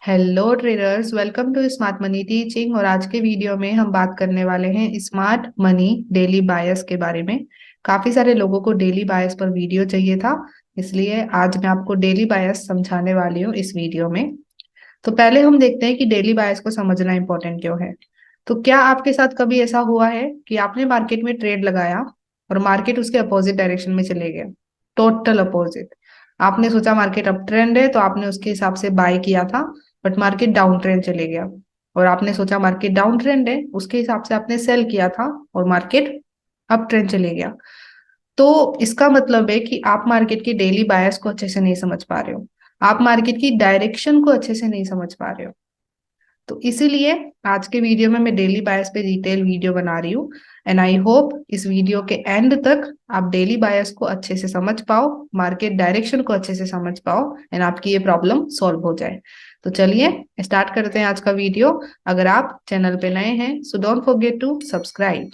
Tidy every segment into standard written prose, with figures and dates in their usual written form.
Hello traders, welcome to smart money teaching. और आज के वीडियो में हम बात करने वाले हैं स्मार्ट मनी डेली बायस के बारे में। काफी सारे लोगों को डेली बायस पर वीडियो चाहिए था, इसलिए आज मैं आपको डेली बायस समझाने वाली हूँ इस वीडियो में। तो पहले हम देखते हैं कि डेली बायस को समझना इंपॉर्टेंट क्यों है। तो क्या आपके साथ कभी ऐसा हुआ है कि आपने मार्केट में ट्रेड लगाया और मार्केट उसके अपोजिट डायरेक्शन में चले गया, टोटल अपोजिट। आपने सोचा मार्केट अप ट्रेंड है तो आपने उसके हिसाब से बाय किया था, बट मार्केट डाउन ट्रेंड चले गया। और आपने सोचा मार्केट डाउन ट्रेंड है, उसके हिसाब से आपने सेल किया था और मार्केट अप ट्रेंड चले गया। तो इसका मतलब है कि आप मार्केट की डेली बायस को अच्छे से नहीं समझ पा रहे हो, आप मार्केट की डायरेक्शन को अच्छे से नहीं समझ पा रहे हो। तो इसीलिए आज के वीडियो में मैं डेली बायस पे डिटेल वीडियो बना रही हूँ। एंड आई होप इस वीडियो के एंड तक आप डेली बायस को अच्छे से समझ पाओ, मार्केट डायरेक्शन को अच्छे से समझ पाओ एंड आपकी ये प्रॉब्लम सॉल्व हो जाए। तो चलिए स्टार्ट करते हैं आज का वीडियो। अगर आप चैनल पे नए हैं so don't forget to subscribe.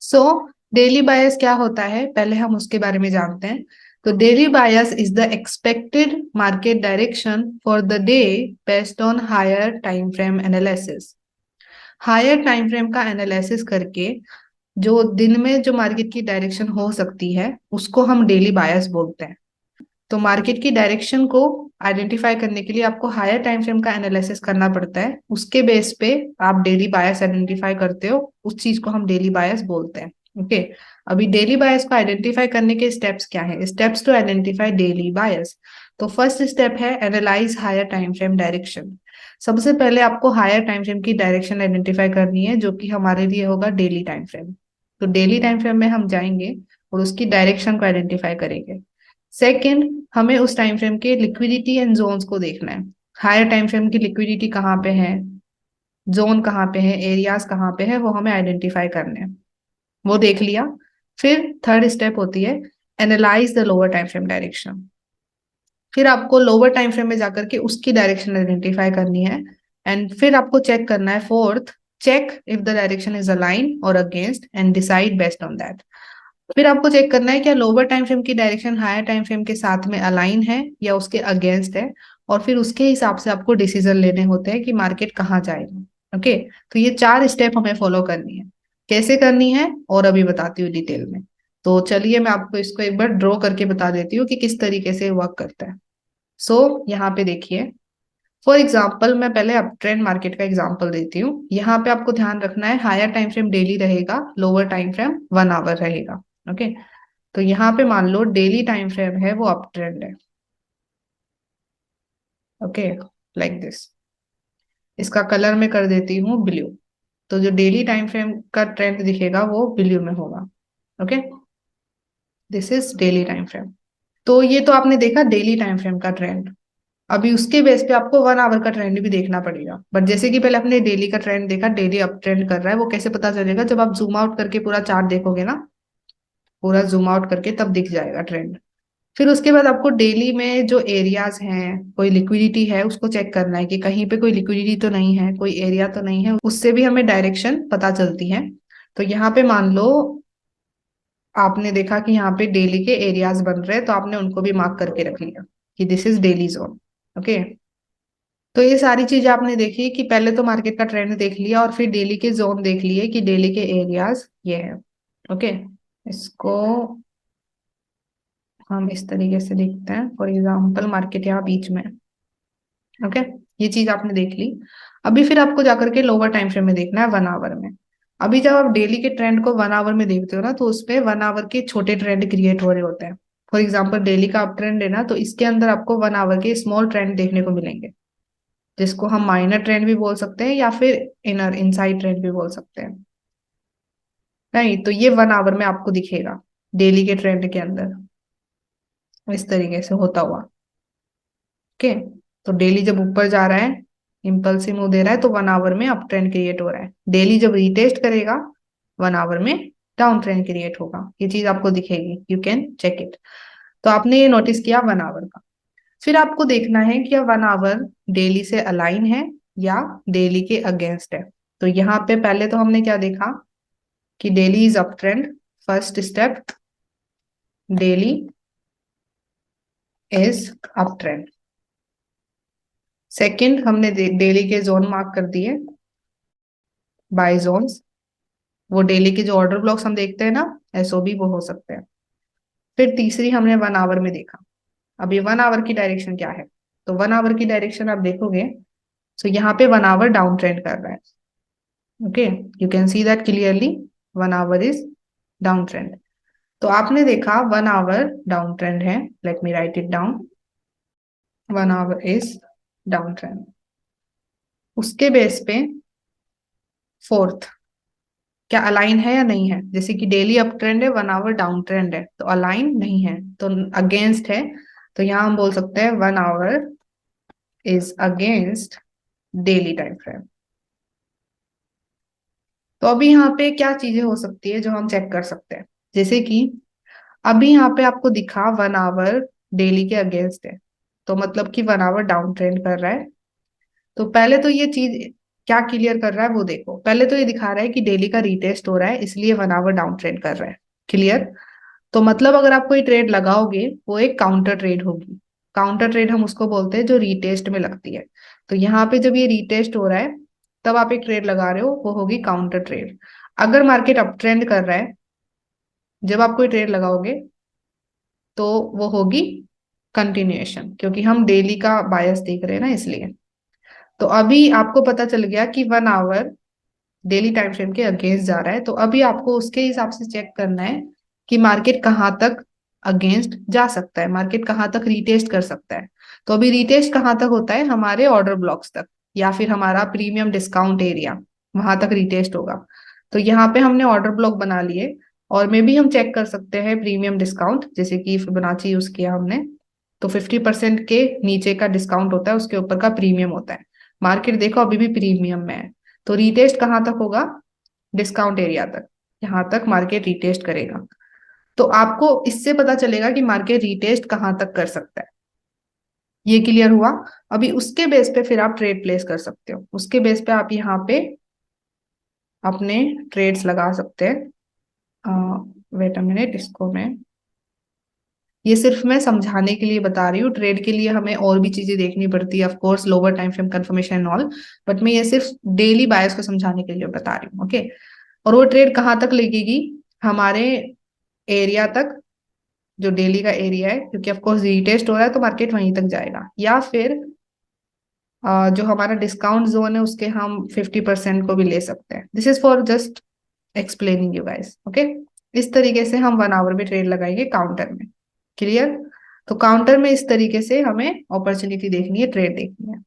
So daily bias क्या होता है, पहले हम उसके बारे में जानते हैं। तो daily bias is the expected market direction for the day based on higher time frame analysis. Higher time frame का एनालिसिस करके जो दिन में जो मार्केट की डायरेक्शन हो सकती है उसको हम डेली बायस बोलते हैं। तो मार्केट की डायरेक्शन को आइडेंटिफाई करने के लिए आपको हायर टाइम फ्रेम का एनालिसिस करना पड़ता है, उसके बेस पे आप डेली बायस आइडेंटिफाई करते हो, उस चीज को हम डेली बायस बोलते हैं। ओके। अभी डेली बायस को आइडेंटिफाई करने के स्टेप्स क्या है, steps to identify daily bias. तो फर्स्ट स्टेप है analyse higher time frame direction. सबसे पहले आपको हायर टाइम फ्रेम की डायरेक्शन आइडेंटिफाई करनी है, जो कि हमारे लिए होगा डेली टाइम फ्रेम। तो डेली टाइम फ्रेम में हम जाएंगे और उसकी डायरेक्शन को आइडेंटिफाई करेंगे। सेकंड, हमें उस टाइम फ्रेम के लिक्विडिटी एंड जोन्स को देखना है। हायर टाइम फ्रेम की लिक्विडिटी कहाँ पे है, जोन कहाँ पे है, एरियाज कहाँ पे है, वो हमें आइडेंटिफाई करने हैं। वो देख लिया। फिर थर्ड स्टेप होती है analyse the lower time frame direction. फिर आपको लोअर टाइम फ्रेम में जाकर के उसकी डायरेक्शन आइडेंटिफाई करनी है। एंड फिर आपको चेक करना है, fourth, check if the direction is align और against and decide based on that. फिर आपको चेक करना है क्या लोअर टाइम फ्रेम की डायरेक्शन हायर टाइम फ्रेम के साथ में अलाइन है या उसके अगेंस्ट है। और फिर उसके हिसाब से आपको डिसीजन लेने होते हैं कि मार्केट कहाँ जाएगा। ओके। तो ये चार स्टेप हमें फॉलो करनी है। कैसे करनी है और अभी बताती हूँ डिटेल में। तो चलिए मैं आपको इसको एक बार ड्रॉ करके बता देती हूँ कि किस तरीके से वर्क करता है। यहाँ पे देखिए, फॉर एग्जाम्पल मैं पहले अप ट्रेंड मार्केट का एग्जाम्पल देती हूँ। यहाँ पे आपको ध्यान रखना है हायर टाइम फ्रेम डेली रहेगा, लोअर टाइम फ्रेम 1 आवर रहेगा। ओके। तो यहाँ पे मान लो डेली टाइम फ्रेम है वो अप ट्रेंड है। Okay, like this. इसका कलर मैं कर देती हूँ ब्लू। तो जो डेली टाइम फ्रेम का ट्रेंड दिखेगा वो ब्लू में होगा। Okay, this is daily time frame. तो ये तो आपने देखा डेली टाइम फ्रेम का ट्रेंड। अभी उसके बेस पे आपको 1 आवर का ट्रेंड भी देखना पड़ेगा। बट जैसे कि पहले आपने डेली का ट्रेंड देखा, डेली अप ट्रेंड कर रहा है, वो कैसे पता चलेगा, जब आप जूम आउट करके पूरा चार्ट देखोगे ना, पूरा जूम आउट करके तब दिख जाएगा ट्रेंड। फिर उसके बाद आपको डेली में जो एरियाज हैं, कोई लिक्विडिटी है उसको चेक करना है कि कहीं पे कोई लिक्विडिटी तो नहीं है, कोई एरिया तो नहीं है, उससे भी हमें डायरेक्शन पता चलती है। तो यहाँ पे मान लो आपने देखा कि यहाँ पे डेली के एरियाज बन रहे हैं, तो आपने उनको भी मार्क करके रख लिया कि this is daily zone. Okay. तो ये सारी चीजें आपने देखी कि पहले तो मार्केट का ट्रेंड देख लिया और फिर डेली के जोन देख लिए कि डेली के एरियाज ये है। ओके। इसको हम इस तरीके से देखते हैं, फॉर एग्जाम्पल मार्केट यहाँ बीच में। ओके, ये चीज आपने देख ली। अभी फिर आपको जाकर के लोअर टाइम फ्रेम में देखना है 1 आवर में। अभी जब आप डेली के ट्रेंड को 1 आवर में देखते हो ना, तो उसपे 1 आवर के छोटे ट्रेंड क्रिएट हो रहे होते हैं। फॉर एग्जाम्पल डेली का अप ट्रेंड है ना, तो इसके अंदर आपको 1 आवर के स्मॉल ट्रेंड देखने को मिलेंगे, जिसको हम माइनर ट्रेंड भी बोल सकते हैं या फिर इनर इनसाइड ट्रेंड भी बोल सकते हैं। नहीं, तो ये 1 आवर में आपको दिखेगा डेली के ट्रेंड के अंदर इस तरीके से होता हुआ। ओके। तो डेली जब ऊपर जा रहा है, इम्पल्सिव मूव दे रहा है, तो 1 आवर में अप ट्रेंड क्रिएट हो रहा है। डेली जब रीटेस्ट करेगा 1 आवर में डाउन ट्रेंड क्रिएट होगा। ये चीज आपको दिखेगी, यू कैन चेक इट। तो आपने ये नोटिस किया 1 आवर का। फिर आपको देखना है कि 1 आवर डेली से अलाइन है या डेली के अगेंस्ट है। तो यहाँ पे पहले तो हमने क्या देखा कि daily is up trend. First step, daily is up trend. Second, हमने डेली के जोन मार्क कर दिए, बाय जोन्स। वो डेली के जो ऑर्डर ब्लॉक्स हम देखते हैं ना, एसओबी, वो हो सकते हैं। फिर तीसरी हमने 1 आवर में देखा। अब ये 1 आवर की डायरेक्शन क्या है? तो 1 आवर की डायरेक्शन आप देखोगे, तो यहाँ पे 1 आवर डाउन ट्रेंड कर रहा है। Okay, you can see that clearly, 1 our is down trend. तो आपने देखा 1 आवर डाउन ट्रेंड है, let me right it down, 1 our is down trend. उसके बेस पे फोर्थ, क्या अलाइन है या नहीं है? जैसे कि डेली अप ट्रेंड है, 1 आवर डाउन ट्रेंड है, तो अलाइन नहीं है, तो अगेंस्ट है। तो यहां हम बोल सकते हैं 1 our is against daily time frame. तो अभी यहाँ पे क्या चीजें हो सकती है जो हम चेक कर सकते हैं? जैसे कि अभी यहाँ पे आपको दिखा 1 आवर डेली के अगेंस्ट है, तो मतलब कि 1 आवर डाउन ट्रेंड कर रहा है। तो पहले तो ये चीज क्या क्लियर कर रहा है वो देखो। पहले तो ये दिखा रहा है कि डेली का रीटेस्ट हो रहा है, इसलिए 1 आवर डाउन ट्रेंड कर रहा है। क्लियर? तो मतलब अगर आप कोई ट्रेड लगाओगे, वो एक काउंटर ट्रेड होगी। काउंटर ट्रेड हम उसको बोलते हैं जो रीटेस्ट में लगती है। तो यहाँ पे जब ये रीटेस्ट हो रहा है, तब आप एक ट्रेड लगा रहे हो, वो होगी काउंटर ट्रेड। अगर मार्केट अप ट्रेंड कर रहा है, जब आप कोई ट्रेड लगाओगे, तो वो होगी कंटिन्यूएशन, क्योंकि हम डेली का बायस देख रहे हैं ना, इसलिए। तो अभी आपको पता चल गया कि 1 आवर डेली टाइम फ्रेम के अगेंस्ट जा रहा है, तो अभी आपको उसके हिसाब से चेक करना है कि मार्केट कहाँ तक अगेंस्ट जा सकता है, मार्केट कहाँ तक रीटेस्ट कर सकता है। तो अभी रीटेस्ट कहाँ तक होता है? हमारे ऑर्डर ब्लॉक्स तक, या फिर हमारा प्रीमियम डिस्काउंट एरिया, वहां तक रीटेस्ट होगा। तो यहाँ पे हमने ऑर्डर ब्लॉक बना लिए, और में भी हम चेक कर सकते हैं प्रीमियम डिस्काउंट, जैसे कि फिबोनाची यूज किया हमने। तो 50% के नीचे का डिस्काउंट होता है, उसके ऊपर का प्रीमियम होता है। मार्केट देखो अभी भी प्रीमियम में है, तो रीटेस्ट कहाँ तक होगा? डिस्काउंट एरिया तक। यहाँ तक मार्केट रीटेस्ट करेगा। तो आपको इससे पता चलेगा कि मार्केट रीटेस्ट कहाँ तक कर सकता है। ये क्लियर हुआ? अभी उसके बेस पे फिर आप ट्रेड प्लेस कर सकते हो। उसके बेस पे आप यहाँ पे अपने ट्रेड्स लगा सकते हैं। वेट अ मिनट, इसको मैं, ये सिर्फ मैं समझाने के लिए बता रही हूँ। ट्रेड के लिए हमें और भी चीजें देखनी पड़ती है, of course, lower time frame confirmation and all, but मैं ये सिर्फ डेली बायस को समझाने के लिए बता रही हूँ। ओके, और वो ट्रेड कहाँ तक लगेगी? हमारे एरिया तक, जो डेली का एरिया है, क्योंकि ऑफ कोर्स रीटेस्ट हो रहा है, तो मार्केट वहीं तक जाएगा। या फिर जो हमारा डिस्काउंट जोन है, उसके हम 50% को भी ले सकते हैं। This is for just explaining you guys. Okay, इस तरीके से हम 1 आवर में ट्रेड लगाएंगे काउंटर में। क्लियर? तो काउंटर में इस तरीके से हमें अपॉर्चुनिटी देखनी है, ट्रेड देखनी है।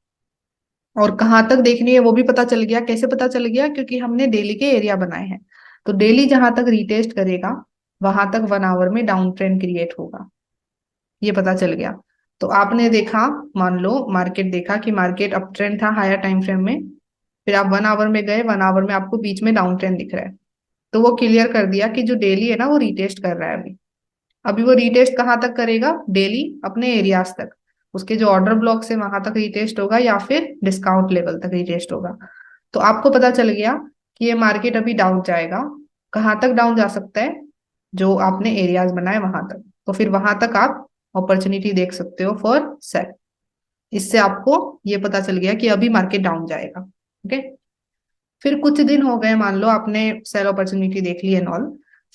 और कहाँ तक देखनी है वो भी पता चल गया। कैसे पता चल गया? क्योंकि हमने डेली के एरिया बनाए हैं। तो डेली जहां तक रिटेस्ट करेगा, वहां तक 1 आवर में डाउन ट्रेंड क्रिएट होगा, ये पता चल गया। तो आपने देखा, मान लो मार्केट देखा कि मार्केट अप ट्रेंड था हायर टाइम फ्रेम में, फिर आप 1 आवर में गए, 1 आवर में आपको बीच में डाउन ट्रेंड दिख रहा है, तो वो क्लियर कर दिया कि जो डेली है ना, वो रिटेस्ट कर रहा है अभी। अभी वो रिटेस्ट कहाँ तक करेगा? डेली अपने एरियाज तक, उसके जो ऑर्डर ब्लॉक है वहां तक रिटेस्ट होगा, या फिर डिस्काउंट लेवल तक रिटेस्ट होगा। तो आपको पता चल गया कि ये मार्केट अभी डाउन जाएगा। कहाँ तक डाउन जा सकता है? जो आपने एरियाज बनाए वहां तक। तो फिर वहां तक आप अपॉर्चुनिटी देख सकते हो फॉर सेल। इससे आपको ये पता चल गया कि अभी मार्केट डाउन जाएगा। ओके, फिर कुछ दिन हो गए, मान लो आपने सेल अपॉर्चुनिटी देख ली एंड ऑल,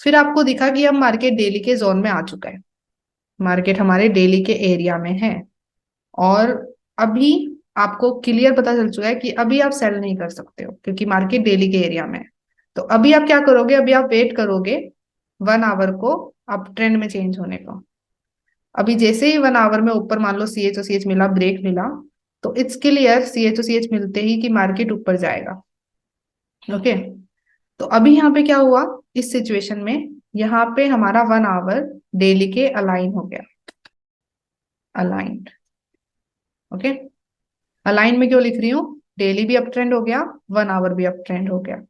फिर आपको दिखा कि अब मार्केट डेली के जोन में आ चुका है, मार्केट हमारे डेली के एरिया में है। और अभी आपको क्लियर पता चल चुका है कि अभी आप सेल नहीं कर सकते हो, क्योंकि मार्केट डेली के एरिया में है। तो अभी आप क्या करोगे? अभी आप वेट करोगे 1 आवर को अप ट्रेंड में चेंज होने का। अभी जैसे ही 1 आवर में ऊपर मान लो C H O C H मिला, ब्रेक मिला, तो it's clear C H O C H मिलते ही कि मार्केट ऊपर जाएगा। ओके, तो अभी यहाँ पे क्या हुआ इस सिचुएशन में? यहाँ पे हमारा 1 आवर डेली के अलाइन हो गया, अलाइंड। ओके, अलाइन में क्यों लिख रही हूँ? डेली भी अप ट्रेंड हो गया, 1 आवर भी अप ट्रेंड हो गया।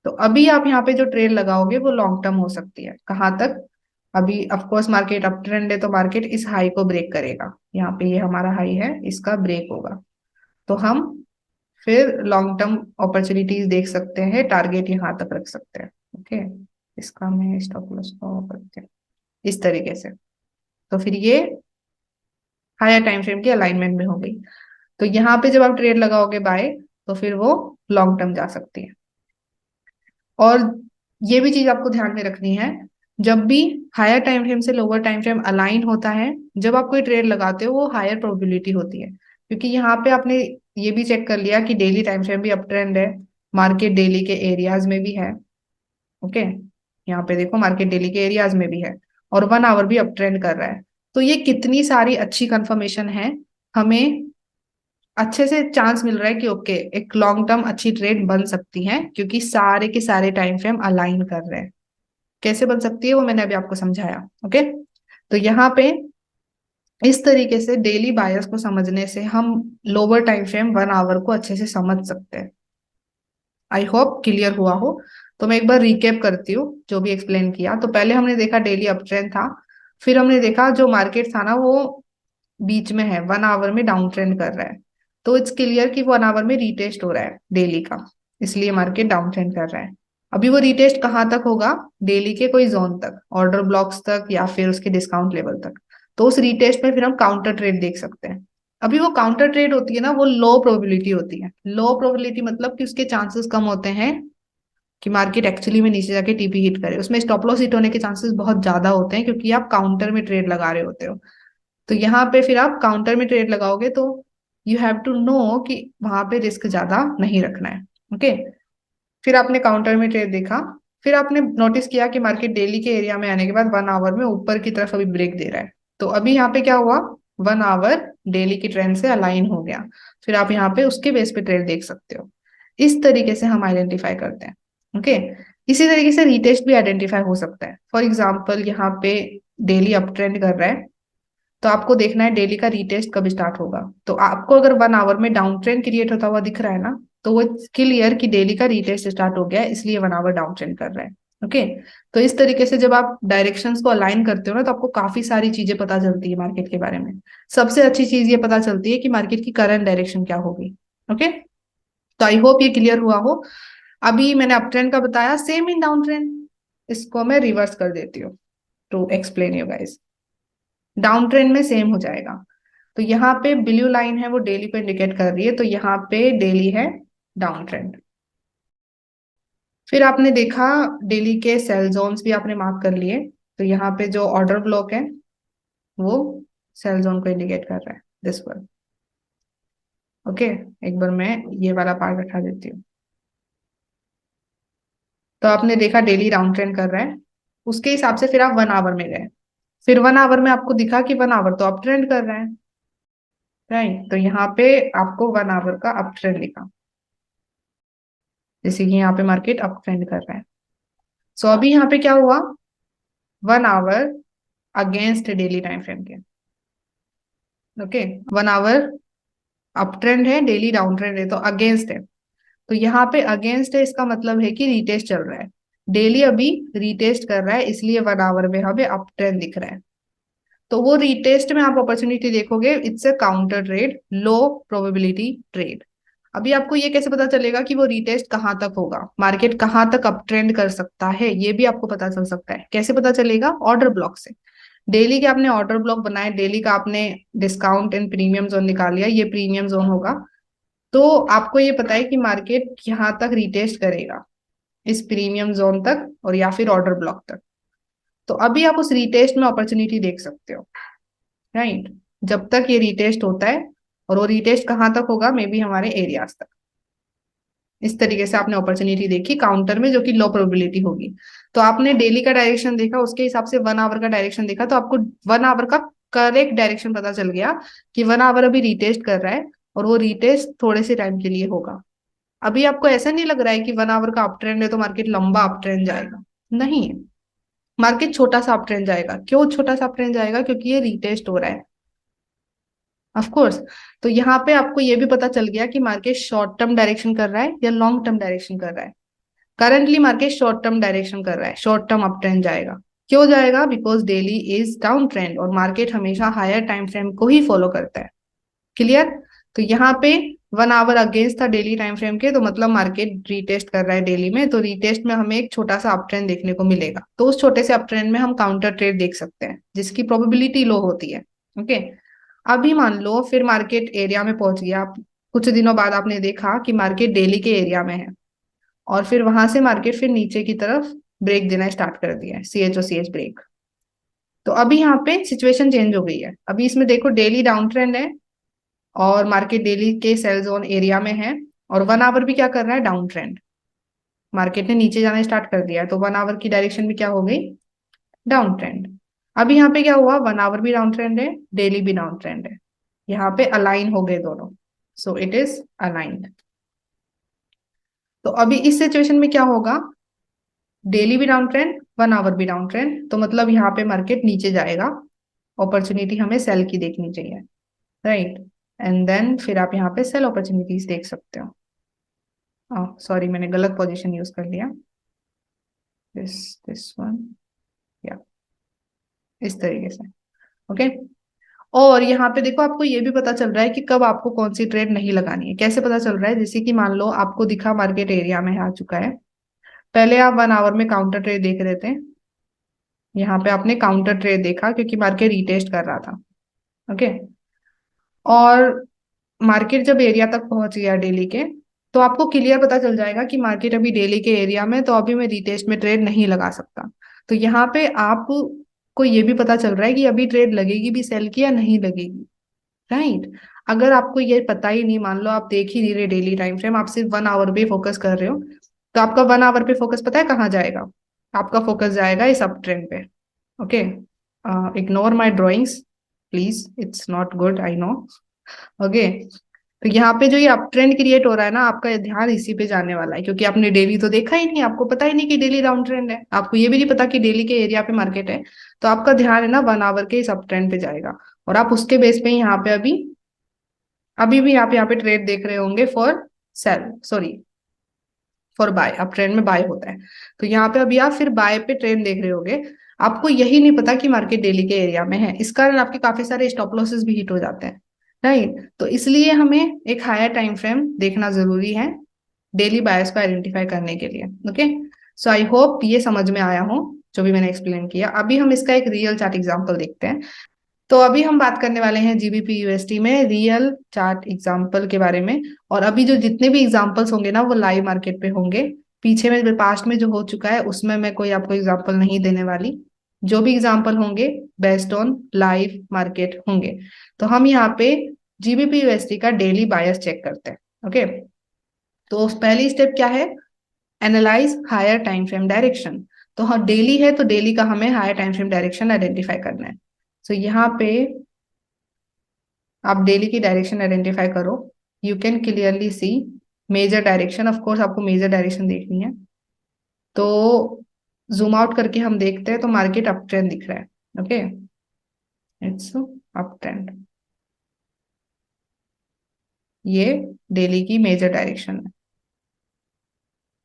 तो अभी आप यहाँ पे जो ट्रेड लगाओगे वो लॉन्ग टर्म हो सकती है। कहाँ तक? अभी ऑफकोर्स मार्केट अप ट्रेंड है, तो मार्केट इस हाई को ब्रेक करेगा। यहाँ पे ये हमारा हाई है, इसका ब्रेक होगा, तो हम फिर लॉन्ग टर्म अपॉर्चुनिटीज देख सकते हैं, टारगेट यहाँ तक रख सकते हैं। ओके, इसका मैं स्टॉप लॉस को करते हैं इस तरीके से। तो फिर ये हायर टाइम फ्रेम की अलाइनमेंट में हो गई। तो यहाँ पे जब आप ट्रेड लगाओगे बाय, तो फिर वो लॉन्ग टर्म जा सकती है। और ये भी चीज आपको ध्यान में रखनी है, जब भी हायर टाइम फ्रेम से लोअर टाइम फ्रेम अलाइन होता है, जब आप कोई ट्रेड लगाते हो वो हायर प्रोबेबिलिटी होती है, क्योंकि यहाँ पे आपने ये भी चेक कर लिया कि डेली टाइम फ्रेम भी अप ट्रेंड है, मार्केट डेली के एरियाज में भी है। ओके, यहाँ पे देखो मार्केट डेली के एरियाज में भी है, और 1 आवर भी अप ट्रेंड कर रहा है। तो ये कितनी सारी अच्छी कंफर्मेशन है, हमें अच्छे से चांस मिल रहा है कि ओके एक लॉन्ग टर्म अच्छी ट्रेड बन सकती है, क्योंकि सारे के सारे टाइम फ्रेम अलाइन कर रहे हैं। कैसे बन सकती है वो मैंने अभी आपको समझाया। ओके, तो यहाँ पे इस तरीके से डेली बायर्स को समझने से हम लोअर टाइम फ्रेम 1 आवर को अच्छे से समझ सकते हैं। आई होप क्लियर हुआ हो। तो मैं एक बार रिकेप करती हूँ जो भी एक्सप्लेन किया। तो पहले हमने देखा डेली अप ट्रेंड था, फिर हमने देखा जो मार्केट था ना वो बीच में है, 1 आवर में डाउन ट्रेंड कर रहा है। तो इट्स क्लियर कि 1 आवर में रीटेस्ट हो रहा है डेली का, इसलिए मार्केट डाउन ट्रेंड कर रहा है। अभी वो रीटेस्ट कहाँ तक होगा, डेली के कोई जोन तक, ऑर्डर ब्लॉक्स तक, या फिर उसके डिस्काउंट लेवल तक। तो उस रीटेस्ट में फिर हम काउंटर ट्रेड देख सकते हैं। अभी वो काउंटर ट्रेड होती है ना, वो लो प्रोबेबिलिटी होती है। लो प्रोबेबिलिटी मतलब कि उसके चांसेस कम होते हैं कि मार्केट एक्चुअली में नीचे जाके टीपी हिट करे। उसमें स्टॉप लॉस हिट होने के चांसेस बहुत ज्यादा होते हैं, क्योंकि आप काउंटर में ट्रेड लगा रहे होते हो। तो यहाँ पे फिर आप काउंटर में ट्रेड लगाओगे तो यू हैव टू नो कि वहां पे रिस्क ज्यादा नहीं रखना है। ओके, फिर आपने काउंटर में ट्रेड देखा, फिर आपने नोटिस किया कि मार्केट डेली के एरिया में आने के बाद 1 आवर में ऊपर की तरफ अभी ब्रेक दे रहा है। तो अभी यहाँ पे क्या हुआ, 1 आवर डेली की ट्रेंड से अलाइन हो गया। फिर आप यहाँ पे उसके बेस पे ट्रेड देख सकते हो। इस तरीके से हम आइडेंटिफाई करते हैं। ओके, इसी तरीके से रीटेस्ट भी आइडेंटिफाई हो सकता है। फॉर एग्जाम्पल यहाँ पे डेली अप ट्रेंड कर रहा है, तो आपको देखना है डेली का रीटेस्ट कब स्टार्ट होगा। तो आपको अगर 1 आवर में डाउन ट्रेंड क्रिएट होता हुआ दिख रहा है ना, तो वो क्लियर कि डेली का रीटेस्ट स्टार्ट हो गया है, इसलिए 1 आवर डाउन ट्रेंड कर रहा है। ओके, तो इस तरीके से जब आप डायरेक्शंस को अलाइन करते हो ना, तो आपको काफी सारी चीजें पता चलती है मार्केट के बारे में। सबसे अच्छी चीज ये पता चलती है कि मार्केट की करंट डायरेक्शन क्या होगी। ओके, तो आई होप ये क्लियर हुआ हो। अभी मैंने अप ट्रेंड का बताया, सेम इन डाउन ट्रेंड। इसको मैं रिवर्स कर देती हूँ to explain you guys. Down trend में सेम हो जाएगा। तो यहाँ पे ब्लू लाइन है वो डेली को इंडिकेट कर रही है, तो यहाँ पे डेली है डाउन ट्रेंड। फिर आपने देखा डेली के सेल जोन्स भी आपने मार्क कर लिए। तो यहाँ पे जो ऑर्डर ब्लॉक है वो सेल जोन को इंडिकेट कर रहा है, दिस वन। ओके, एक बार मैं ये वाला पार्ट हटा देती हूँ। तो आपने देखा डेली डाउन ट्रेंड कर रहा है, उसके हिसाब से फिर आप 1 आवर में गए। फिर 1 आवर में आपको दिखा कि 1 आवर तो अप ट्रेंड कर रहा है, राइट। तो यहाँ पे आपको 1 आवर का अप ट्रेंड दिखा, जैसे कि यहाँ पे मार्केट अप ट्रेंड कर रहा है। सो अभी यहाँ पे क्या हुआ, 1 hour against daily time frame के। ओके, 1 आवर अप ट्रेंड है, डेली डाउन ट्रेंड है, तो अगेंस्ट है। तो यहाँ पे अगेंस्ट है, इसका मतलब है कि रीटेस्ट चल रहा है। डेली अभी रीटेस्ट कर रहा है, इसलिए 1 आवर में हमें अप ट्रेंड दिख रहा है। तो वो रीटेस्ट में आप अपॉर्चुनिटी देखोगे, it's a counter trade, low probability trade. अभी आपको ये कैसे पता चलेगा कि वो रीटेस्ट कहाँ तक होगा, मार्केट कहाँ तक अप ट्रेंड कर सकता है, ये भी आपको पता चल सकता है। कैसे पता चलेगा, ऑर्डर ब्लॉक से। डेली के आपने ऑर्डर ब्लॉक बनाए, डेली का आपने डिस्काउंट एंड प्रीमियम जोन निकाल लिया, ये प्रीमियम जोन होगा। तो आपको ये पता है कि मार्केट यहाँ तक रिटेस्ट करेगा, इस प्रीमियम जोन तक और या फिर ऑर्डर ब्लॉक तक। तो अभी आप उस रिटेस्ट में अपॉर्चुनिटी देख सकते हो, राइट। जब तक ये रिटेस्ट होता है, और वो रिटेस्ट कहाँ तक होगा, मे बी हमारे एरियाज तक। इस तरीके से आपने अपॉर्चुनिटी देखी काउंटर में, जो कि लो प्रोबेबिलिटी होगी। तो आपने डेली का डायरेक्शन देखा, उसके हिसाब से 1 आवर का डायरेक्शन देखा, तो आपको 1 आवर का करेक्ट डायरेक्शन पता चल गया कि 1 आवर अभी रिटेस्ट कर रहा है, और वो रिटेस्ट थोड़े से टाइम के लिए होगा। अभी आपको ऐसा नहीं लग रहा है कि 1 आवर का अप ट्रेंड है तो मार्केट लंबा अप ट्रेंड जाएगा, नहीं। मार्केट छोटा सा अप ट्रेंड जाएगा। क्यों छोटा सा अप ट्रेंड जाएगा, क्योंकि ये रिटेस्ट हो रहा है, ऑफ कोर्स। तो यहाँ पे आपको ये भी पता चल गया कि मार्केट शॉर्ट टर्म डायरेक्शन कर रहा है या लॉन्ग टर्म डायरेक्शन कर रहा है। Currently market short term direction कर रहा है, शॉर्ट टर्म अप ट्रेंड जाएगा। क्यों जाएगा, because daily is down trend, और मार्केट हमेशा हायर टाइम फ्रेम को ही फॉलो करता है। क्लियर। तो यहाँ पे 1 आवर अगेंस्ट था डेली टाइम फ्रेम के, तो मतलब मार्केट रीटेस्ट कर रहा है डेली में, तो रीटेस्ट में हमें एक छोटा सा अप ट्रेंड देखने को मिलेगा। तो उस छोटे से अप ट्रेंड में हम काउंटर ट्रेड देख सकते हैं, जिसकी प्रोबेबिलिटी लो होती है। ओके, अभी मान लो फिर मार्केट एरिया में पहुंच गया आप, कुछ दिनों बाद आपने देखा कि मार्केट दिल्ली के एरिया में है, और फिर वहां से मार्केट फिर नीचे की तरफ ब्रेक देना स्टार्ट कर दिया है, CHOCH ब्रेक। तो अभी यहाँ पे सिचुएशन चेंज हो गई है। अभी इसमें देखो डेली डाउन ट्रेंड है, और मार्केट डेली के सेल जोन एरिया में है, और 1 आवर भी क्या कर रहा है, डाउन ट्रेंड। मार्केट ने नीचे जाना स्टार्ट कर दिया है, तो 1 आवर की डायरेक्शन भी क्या हो गई, डाउन ट्रेंड। अभी यहाँ पे क्या हुआ, 1 आवर भी डाउन ट्रेंड है, डेली भी डाउन ट्रेंड है, यहाँ पे अलाइन हो गए दोनों। So it is aligned. तो अभी इस सिचुएशन में क्या होगा, डेली भी डाउन ट्रेंड, 1 आवर भी डाउन ट्रेंड, तो मतलब यहाँ पे मार्केट नीचे जाएगा। अपॉर्चुनिटी हमें सेल की देखनी चाहिए, राइट। एंड देन फिर आप यहाँ पे सेल अपॉर्चुनिटीज देख सकते हो। सॉरी, मैंने गलत पोजीशन यूज कर लिया, दिस वन, या इस तरीके से। ओके। और यहाँ पे देखो आपको ये भी पता चल रहा है कि कब आपको कौन सी ट्रेड नहीं लगानी है। कैसे पता चल रहा है, जैसे कि मान लो आपको दिखा मार्केट एरिया में आ चुका है, पहले आप 1 आवर में काउंटर ट्रेड देख रहे थे, यहाँ पे आपने काउंटर ट्रेड देखा क्योंकि मार्केट रीटेस्ट कर रहा था। ओके। और मार्केट जब एरिया तक पहुंच गया डेली के, तो आपको क्लियर पता चल जाएगा कि मार्केट अभी डेली के एरिया में, तो अभी मैं रीटेस्ट में ट्रेड नहीं लगा सकता। तो यहाँ पे आप को ये भी पता चल रहा है कि अभी ट्रेड लगेगी भी सेल की या नहीं लगेगी, राइट। अगर आपको ये पता ही नहीं, मान लो आप देख ही नहीं रहे डेली टाइम फ्रेम, आप सिर्फ 1 आवर पे फोकस कर रहे हो, तो आपका 1 आवर पे फोकस पता है कहाँ जाएगा, आपका फोकस जाएगा इस अप ट्रेंड पे। Okay, ignore my drawings please, it's not good, I know. Okay. तो यहाँ पे जो ये अप ट्रेंड क्रिएट हो रहा है ना, आपका ध्यान इसी पे जाने वाला है, क्योंकि आपने डेली तो देखा ही नहीं, आपको पता ही नहीं कि डेली डाउन ट्रेंड है, आपको ये भी नहीं पता कि डेली के एरिया पे मार्केट है। तो आपका ध्यान है ना 1 आवर के इस अप ट्रेंड पे जाएगा, और आप उसके बेस पे यहाँ पे अभी अभी भी आप यहाँ पे ट्रेड देख रहे होंगे for sell, sorry for buy. Up trend में बाय होता है, तो यहाँ पे अभी आप फिर बाय पे ट्रेंड देख रहे होगे। आपको यही नहीं पता कि मार्केट डेली के एरिया में है, इस कारण आपके काफी सारे स्टॉप लॉसेस भी हिट हो जाते हैं, राइट। तो इसलिए हमें एक हायर टाइम फ्रेम देखना जरूरी है डेली बायर्स को आइडेंटिफाई करने के लिए। ओके। सो आई होप ये समझ में आया हो जो भी मैंने एक्सप्लेन किया। अभी हम इसका एक रियल चार्ट एग्जांपल देखते हैं। तो अभी हम बात करने वाले हैं GBP USD में रियल चार्ट एग्जांपल के बारे में। और अभी जो जितने भी एग्जांपल्स होंगे ना, वो लाइव मार्केट पे होंगे। पीछे में पास्ट में जो हो चुका है उसमें मैं कोई आपको एग्जांपल नहीं देने वाली। जो भी एग्जांपल होंगे बेस्ड ऑन लाइव मार्केट होंगे। तो हम यहाँ पे GBP USD का डेली बायस चेक करते हैं। ओके। तो पहली स्टेप क्या है, analyse higher time frame direction. तो हाँ, डेली है तो डेली का हमें higher time frame direction identify करना है। तो यहाँ पे आप डेली की डायरेक्शन आइडेंटिफाई करो। You can clearly see major direction, of course आपको मेजर डायरेक्शन देखनी है। तो जूम आउट करके हम देखते हैं तो मार्केट अप ट्रेंड दिख रहा है। ओके, इट्स अप ट्रेंड, ये डेली की मेजर डायरेक्शन है।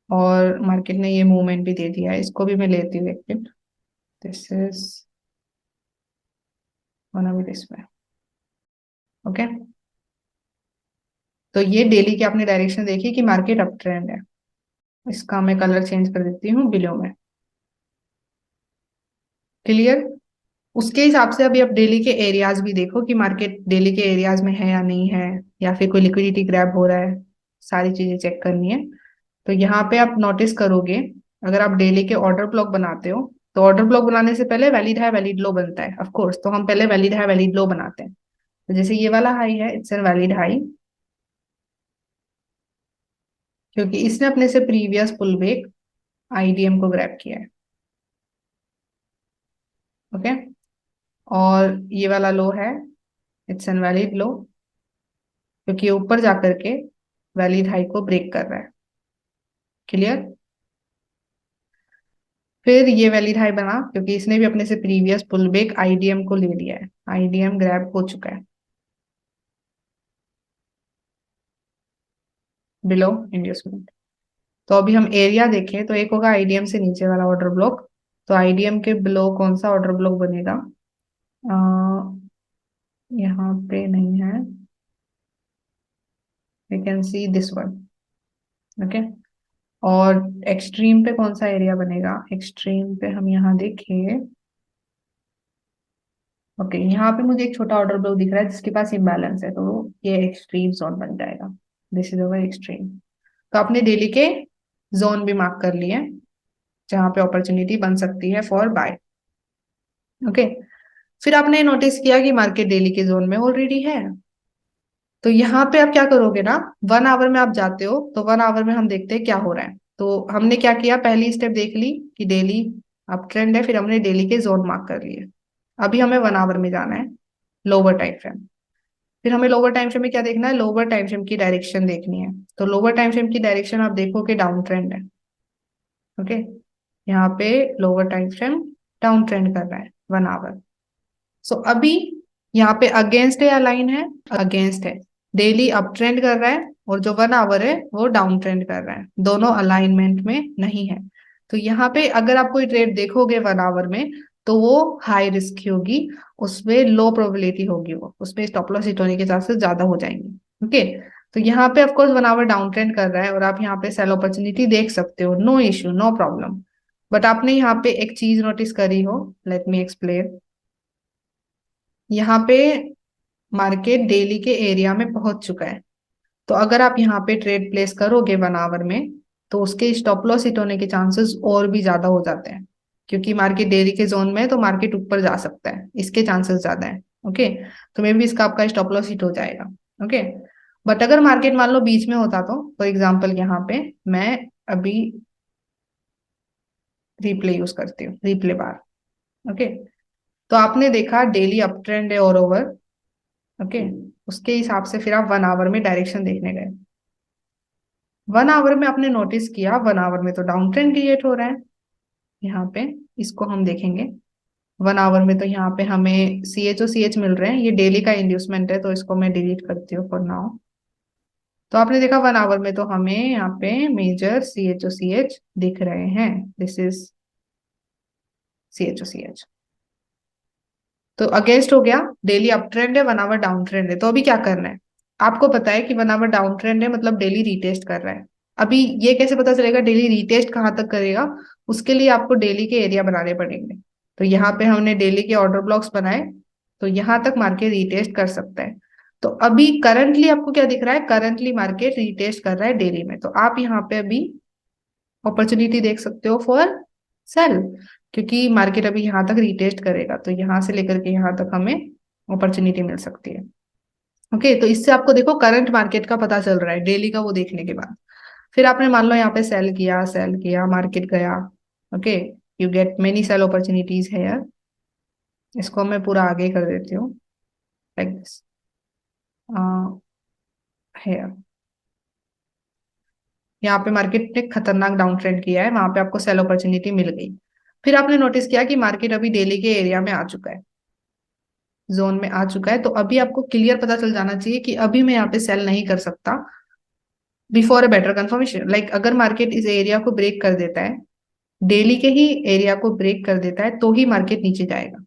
और मार्केट ने ये मूवमेंट भी दे दिया है, इसको भी मैं लेती हूँ एक minute. This is gonna be this way. Okay. तो ये डेली की आपने डायरेक्शन देखी कि मार्केट अप ट्रेंड है। इसका मैं कलर चेंज कर देती हूँ बिलो में। क्लियर। उसके हिसाब से अभी आप डेली के एरियाज भी देखो कि मार्केट डेली के एरियाज में है या नहीं है, या फिर कोई लिक्विडिटी ग्रैब हो रहा है। सारी चीजें चेक करनी है। तो यहाँ पे आप नोटिस करोगे, अगर आप डेली के ऑर्डर ब्लॉक बनाते हो, तो ऑर्डर ब्लॉक बनाने से पहले वैलिड हाई वैलिड लो बनता है ऑफ कोर्स। तो हम पहले वैलिड हाई वैलिड लो बनाते हैं। तो जैसे ये वाला हाई है, इट्स एन वैलिड हाई, क्योंकि इसने अपने से प्रीवियस पुल बैक IDM को ग्रैब किया है। ओके। और ये वाला लो है, इट्स एन वैलिड लो, क्योंकि ये ऊपर जाकर के वैलिड हाई को ब्रेक कर रहा है। क्लियर। फिर ये वैलिड हाई बना क्योंकि इसने भी अपने से प्रीवियस पुल बैक IDM को ले लिया है, IDM ग्रैब हो चुका है बिलो इंड्यूसमेंट। तो अभी हम एरिया देखें तो एक होगा IDM से नीचे वाला ऑर्डर ब्लॉक। तो IDM के बिलो कौन सा ऑर्डर ब्लॉक बनेगा, यहाँ पे नहीं है, we can see this one. Okay. और एक्सट्रीम पे कौन सा एरिया बनेगा, एक्सट्रीम पे हम यहाँ देखिए ओके, यहाँ पे मुझे एक छोटा ऑर्डर ब्लॉक दिख रहा है जिसके पास इम्बैलेंस है, तो ये एक्सट्रीम जोन बन जाएगा। This is our extreme. तो आपने डेली के जोन भी मार्क कर लिए जहां पे अपॉर्चुनिटी बन सकती है फॉर बाय। ओके, फिर आपने नोटिस किया कि मार्केट डेली के जोन में ऑलरेडी है। तो यहाँ पे आप क्या करोगे ना, 1 आवर में आप जाते हो तो 1 आवर में हम देखते हैं क्या हो रहा है। तो हमने क्या किया, पहली स्टेप देख ली कि डेली अप ट्रेंड है, फिर हमने डेली के जोन मार्क कर लिए। अभी हमें 1 आवर में जाना है, लोअर टाइम फ्रेम। फिर हमें लोअर टाइम फ्रेम में क्या देखना है, लोअर टाइम फ्रेम की डायरेक्शन देखनी है। तो लोअर टाइम फ्रेम की डायरेक्शन आप देखो कि डाउन ट्रेंड है। ओके, यहाँ पे lower time frame down trend कर रहा है 1 आवर। सो अभी यहाँ पे अगेंस्ट है या लाइन है, अगेंस्ट है। डेली अप ट्रेंड कर रहा है और जो 1 आवर है वो डाउन ट्रेंड कर रहा है, दोनों अलाइनमेंट में नहीं है। तो यहाँ पे अगर आप कोई ट्रेड देखोगे 1 आवर में, तो वो हाई रिस्क होगी, उसमें लो प्रोबेबिलिटी होगी, वो उसमें स्टॉप लॉस हिट होने के चांसेस ज्यादा हो जाएंगे। ओके, तो यहाँ पे ऑफकोर्स 1 आवर डाउन ट्रेंड कर रहा है और आप यहाँ पे सेल अपॉर्चुनिटी देख सकते हो, no issue no problem. But आपने यहाँ पे एक चीज नोटिस करी हो, लेट मी एक्सप्लेन। यहाँ पे मार्केट डेली के एरिया में पहुंच चुका है। तो अगर आप यहाँ पे ट्रेड प्लेस करोगे 1 आवर में, तो उसके स्टॉप लॉस हिट होने के चांसेस और भी ज्यादा हो जाते हैं, क्योंकि मार्केट डेली के जोन में है तो मार्केट ऊपर जा सकता है, इसके चांसेस ज्यादा है। ओके, तो मे भी इसका आपका स्टॉप लॉस हिट हो जाएगा। ओके, बट अगर मार्केट मान लो बीच में होता, तो फॉर एग्जाम्पल यहाँ पे मैं अभी रिप्ले यूज करती हूँ, रिप्ले बार। ओके, तो आपने देखा डेली अप ट्रेंड है और ओवर। ओके, उसके हिसाब से फिर आप 1 आवर में डायरेक्शन देखने गए। 1 आवर में आपने नोटिस किया 1 आवर में तो डाउन ट्रेंड क्रिएट हो रहा है यहाँ पे, इसको हम देखेंगे। 1 आवर में तो यहाँ पे हमें CH मिल रहे हैं, ये डेली का इंड्यूसमेंट है तो इसको मैं डिलीट करती हूँ फॉर नाउ। तो आपने देखा 1 आवर में तो हमें यहाँ पे मेजर CH दिख रहे हैं, दिस इज CH। तो अगेंस्ट हो गया, डेली अप ट्रेंड है, 1 आवर डाउन ट्रेंड है। तो अभी क्या करना है, आपको पता है कि 1 आवर डाउन ट्रेंड है मतलब डेली रीटेस्ट कर रहा है। अभी ये कैसे पता चलेगा डेली रीटेस्ट कहाँ तक करेगा, उसके लिए आपको डेली के एरिया बनाने पड़ेंगे। तो यहाँ पे हमने डेली के ऑर्डर ब्लॉक्स बनाए, तो यहाँ तक मार्केट रीटेस्ट कर सकता है। तो अभी करंटली आपको क्या दिख रहा है, करंटली मार्केट रीटेस्ट कर रहा है डेली में, तो आप यहाँ पे अभी अपॉर्चुनिटी देख सकते हो फॉर सेल, क्योंकि मार्केट अभी यहाँ तक रीटेस्ट करेगा, तो यहाँ से लेकर के यहाँ तक हमें अपॉर्चुनिटी मिल सकती है। ओके, तो इससे आपको देखो करंट मार्केट का पता चल रहा है डेली का, वो देखने के बाद फिर आपने मान लो यहाँ पे सेल किया मार्केट गया। Okay, you get many sell opportunities है यार। इसको मैं पूरा आगे कर देती हूँ, लाइक दिस है। यहाँ पे मार्केट ने खतरनाक डाउन ट्रेंड किया है, वहां पे आपको सेल अपॉर्चुनिटी मिल गई। फिर आपने नोटिस किया कि मार्केट अभी डेली के एरिया में आ चुका है, जोन में आ चुका है। तो अभी आपको क्लियर पता चल जाना चाहिए कि अभी मैं यहाँ पे सेल नहीं कर सकता before a better confirmation. Like अगर मार्केट इस एरिया को ब्रेक कर देता है, डेली के ही एरिया को ब्रेक कर देता है, तो ही मार्केट नीचे जाएगा।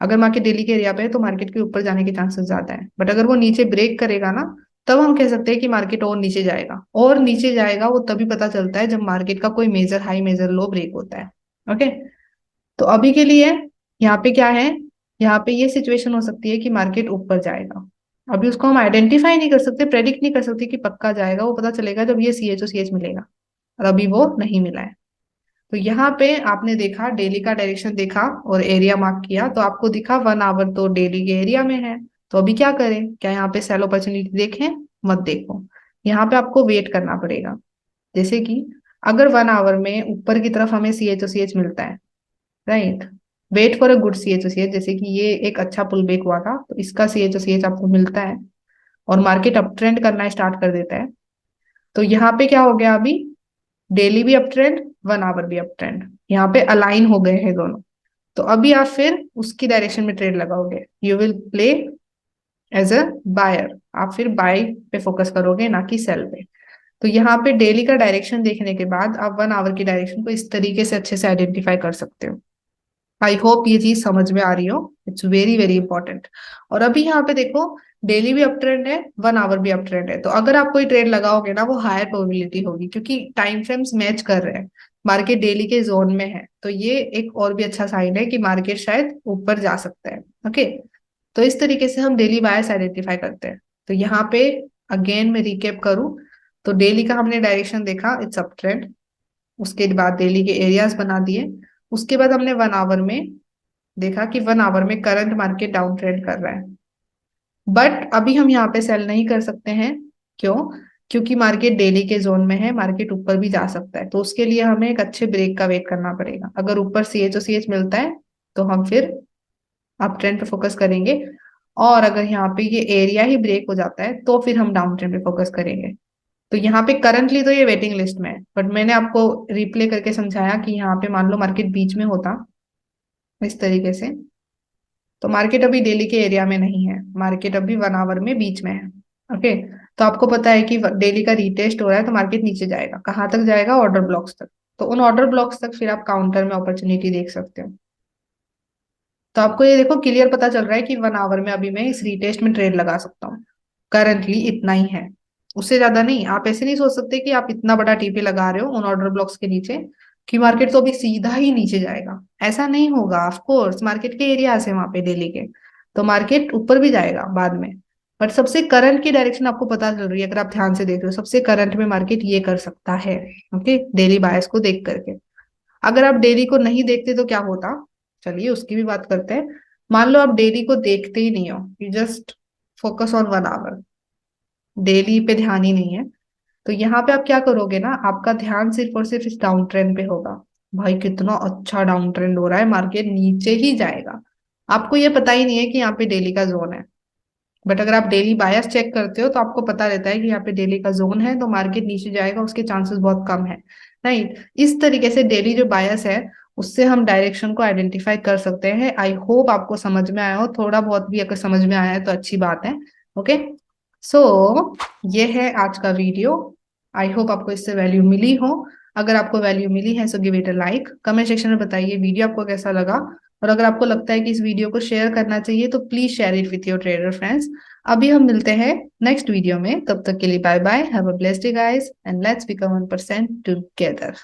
अगर मार्केट डेली के एरिया पे है तो मार्केट के ऊपर जाने के चांसेस ज्यादा है, बट अगर वो नीचे ब्रेक करेगा ना, तब हम कह सकते हैं कि मार्केट और नीचे जाएगा। और नीचे जाएगा वो तभी पता चलता है जब मार्केट का कोई मेजर हाई मेजर लो ब्रेक होता है। ओके, तो अभी के लिए यहाँ पे क्या है, यहाँ पे ये सिचुएशन हो सकती है कि मार्केट ऊपर जाएगा। अभी उसको हम आइडेंटिफाई नहीं कर सकते, प्रेडिक्ट नहीं कर सकते कि पक्का जाएगा, वो पता चलेगा जब ये CH मिलेगा, और अभी वो नहीं मिला है। तो यहाँ पे आपने देखा डेली का डायरेक्शन देखा और एरिया मार्क किया, तो आपको दिखा 1 आवर तो डेली के एरिया में है। तो अभी क्या करें, क्या यहाँ पे सेल अपॉर्चुनिटी देखें, मत देखो। यहाँ पे आपको वेट करना पड़ेगा। जैसे कि अगर 1 आवर में ऊपर की तरफ हमें CH मिलता है, right, wait for a good CH, जैसे कि ये एक अच्छा पुल बैक हुआ था तो इसका CH आपको मिलता है और मार्केट अप ट्रेंड करना स्टार्ट कर देता है। तो यहाँ पे क्या हो गया, अभी डेली भी अप ट्रेंड 1 आवर भी अप ट्रेंड, यहाँ पे अलाइन हो गए हैं दोनों। तो अभी आप फिर उसकी डायरेक्शन में ट्रेड लगाओगे, you will play as a buyer. आप फिर बाय पे फोकस करोगे ना कि सेल पे। तो यहाँ पे डेली का डायरेक्शन देखने के बाद आप 1 आवर की डायरेक्शन को इस तरीके से अच्छे से आइडेंटिफाई कर सकते हो। आई होप ये चीज समझ में आ रही हो, इट्स वेरी वेरी इंपॉर्टेंट। और अभी यहाँ पे देखो डेली भी अप ट्रेंड है, 1 आवर भी अप ट्रेंड है, तो अगर आप कोई ट्रेड लगाओगे ना वो हायर प्रोबेबिलिटी होगी, क्योंकि टाइम फ्रेम्स मैच कर रहे हैं। मार्केट डेली के जोन में है, तो ये एक और भी अच्छा साइन है कि मार्केट शायद ऊपर जा सकता है। ओके, तो इस तरीके से हम डेली बायस आइडेंटिफाई करते हैं। तो यहाँ पे अगेन मैं रिकेप करूं, तो डेली का हमने डायरेक्शन देखा, इट्स अप ट्रेंड। उसके बाद डेली के एरियाज बना दिए। उसके बाद हमने 1 आवर में देखा कि 1 आवर में करंट मार्केट डाउन ट्रेंड कर रहा है, बट अभी हम यहाँ पे सेल नहीं कर सकते हैं। क्यों? क्योंकि मार्केट डेली के जोन में है, मार्केट ऊपर भी जा सकता है, तो उसके लिए हमें एक अच्छे ब्रेक का वेट करना पड़ेगा। अगर ऊपर CH और CH मिलता है तो हम फिर अप ट्रेंड पे फोकस करेंगे, और अगर यहाँ पे ये एरिया ही ब्रेक हो जाता है तो फिर हम डाउन ट्रेंड पे फोकस करेंगे। तो यहाँ पे करंटली तो ये वेटिंग लिस्ट में है, बट मैंने आपको रिप्ले करके समझाया कि यहाँ पे मान लो मार्केट बीच में होता इस तरीके से, तो मार्केट अभी डेली के एरिया में नहीं है, मार्केट अभी 1 आवर में बीच में है। ओके, तो आपको पता है कि डेली का रीटेस्ट हो रहा है तो मार्केट नीचे जाएगा, कहाँ तक जाएगा? ऑर्डर ब्लॉक्स तक। तो उन ऑर्डर ब्लॉक्स तक फिर आप काउंटर में अपॉर्चुनिटी देख सकते हो। तो आपको ये देखो क्लियर पता चल रहा है कि 1 आवर में अभी मैं इस रीटेस्ट में ट्रेड लगा सकता हूँ। करंटली इतना ही है, उससे ज्यादा नहीं। आप ऐसे नहीं सोच सकते कि आप इतना बड़ा टीपी लगा रहे हो उन ऑर्डर ब्लॉक्स के नीचे कि मार्केट तो अभी सीधा ही नीचे जाएगा। ऐसा नहीं होगा, ऑफ कोर्स मार्केट के एरियाज है वहां पे डेली के, तो मार्केट ऊपर भी जाएगा बाद में। बट सबसे करंट की डायरेक्शन आपको पता चल रही है, अगर आप ध्यान से देख रहे हो सबसे करंट में मार्केट ये कर सकता है। ओके, डेली बायस को देख करके। अगर आप डेली को नहीं देखते तो क्या होता, चलिए उसकी भी बात करते हैं। मान लो आप डेली को देखते ही नहीं हो, you just focus on 1 hour, daily पे ध्यान ही नहीं है, तो यहाँ पे आप क्या करोगे ना, आपका ध्यान सिर्फ और सिर्फ इस डाउन ट्रेंड पे होगा। भाई कितना अच्छा डाउन ट्रेंड हो रहा है, मार्केट नीचे ही जाएगा। आपको ये पता ही नहीं है कि यहाँ पे डेली का जोन है, बट अगर आप डेली बायस चेक करते हो तो आपको पता रहता है कि यहाँ पे डेली का जोन है तो मार्केट नीचे जाएगा, उसके चांसेस बहुत कम है। राइट, इस तरीके से डेली जो बायस है उससे हम डायरेक्शन को आइडेंटिफाई कर सकते हैं। आई होप आपको समझ में आया हो, थोड़ा बहुत भी अगर समझ में आया है तो अच्छी बात है। ओके, सो ये है आज का वीडियो। आई होप आपको इससे वैल्यू मिली हो। अगर आपको वैल्यू मिली है so give it a like, comment section में बताइए वीडियो आपको कैसा लगा। और अगर आपको लगता है कि इस वीडियो को शेयर करना चाहिए तो please share it with your trader friends. अभी हम मिलते हैं नेक्स्ट वीडियो में, तब तक के लिए bye bye, have a blessed day guys, and let's become 1% together.